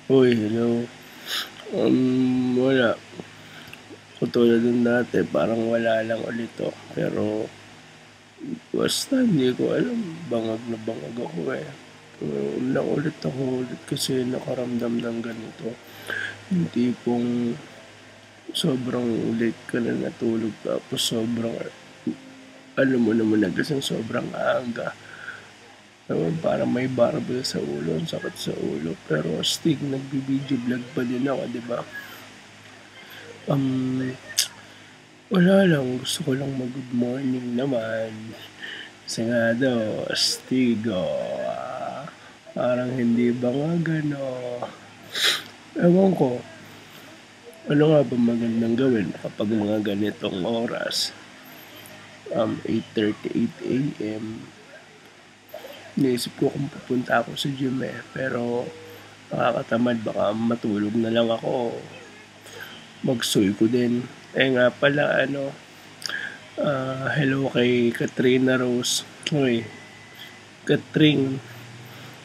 Uy, hello. Wala. Katulad ng dati, parang wala lang ulit to. Pero, basta hindi ko alam. Bangag na bangag ako eh. Lang ulit ako ulit kasi nakaramdam ng ganito. Yung tipong sobrang late ka na natulog tapos sobrang alam mo naman nagising sobrang aga. Parang may barbell sa ulo, ang sakit sa ulo. Pero still, nagbi-video vlog pa din ako, di ba? Um, Wala lang, gusto ko lang mag-good morning naman. Kasi nga daw, Stigo, parang hindi ba nga gano? Ewan ko, ano nga ba magandang gawin kapag mga ganitong oras? 8:38 a.m. Naisip ko kung pupunta ako sa gym eh, pero nakakatamad, baka matulog na lang ako. Magsoy ko din. Nga pala, hello kay Katrina Rose. Uy, Katring.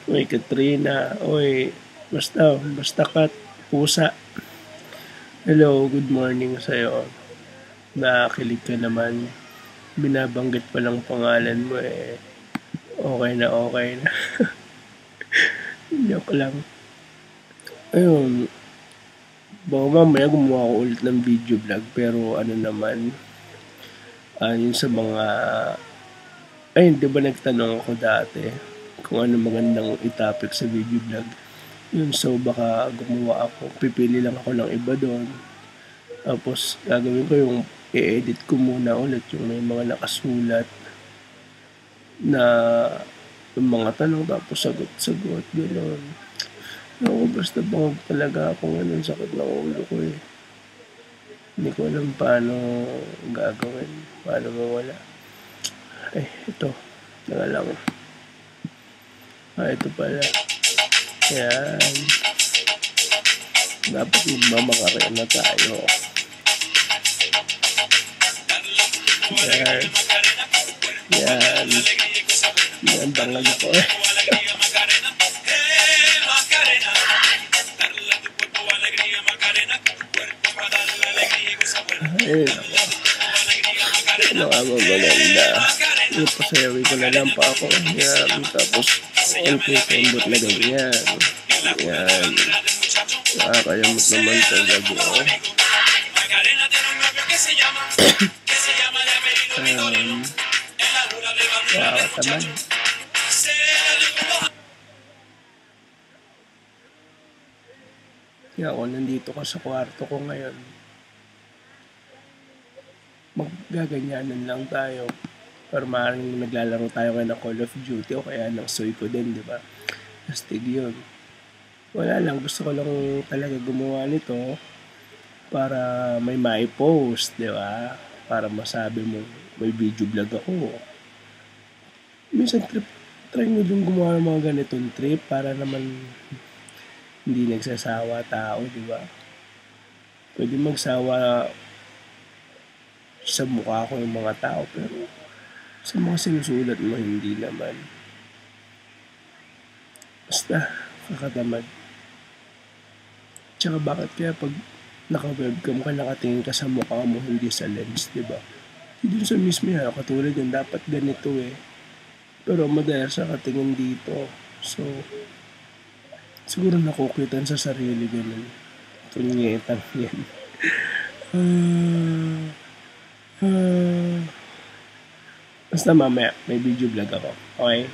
Uy, Katrina. Uy, basta kat, pusa. Hello, good morning sa'yo. Nakakilig ka naman. Binabanggit pa lang pangalan mo eh. Okay na, okay na. Joke lang. Ayun, baka mamaya gumawa ko ulit ng video vlog pero ano naman, yun sa mga, ay di ba nagtanong ako dati kung ano magandang itopic sa video vlog. Yun, so baka gumawa ako, pipili lang ako ng iba doon. Tapos gagawin ko yung i-edit ko muna ulit yung may mga nakasulat na yung mga tanong tapos sagot-sagot, gano'n. Ako basta bangag talaga ako ngayon, sakit ng ulo ko eh. Hindi ko alam paano gagawin, paano mawala. Ay, ito. Teka lang. Ito pala. Yan. Dapat magmamakare na tayo. Yan. Yan. Yan, bangag ko eh. Ayun ako. Ano nga ba maganda? Ipasayawin ko na lang pa ako. Yan. Tapos, kembot na ganyan. Yan. Nakakayamot naman sa gabi ko. Nakakatamad. Kaya ako nandito ka sa kwarto ko ngayon. Maggaganyanan lang tayo. Pero maaaring naglalaro tayo ngayon ng Call of Duty o kaya ng Suiko din, di ba? Astig yun. Wala lang, gusto ko lang talaga gumawa nito para may mai-post, di ba? Para masabi mo, may video vlog ako. Minsan try nyo din gumawa ng mga ganitong trip para naman hindi nagsasawa tao, di ba? Pwede magsawa sa mukha ko yung mga tao, pero sa mga sinusulat mo, hindi naman. Basta, kakatamad. Tsaka bakit kaya pag naka-webcam ka, nakatingin ka sa mukha mo, hindi sa lens, di ba? Dun sa mismo yan, katulad yan, dapat ganito eh. Pero madalas nakatingin dito. So, siguro nakukitan sa sarili ganun. Punyetang yan. Basta mamaya, may video vlog ako. Okay?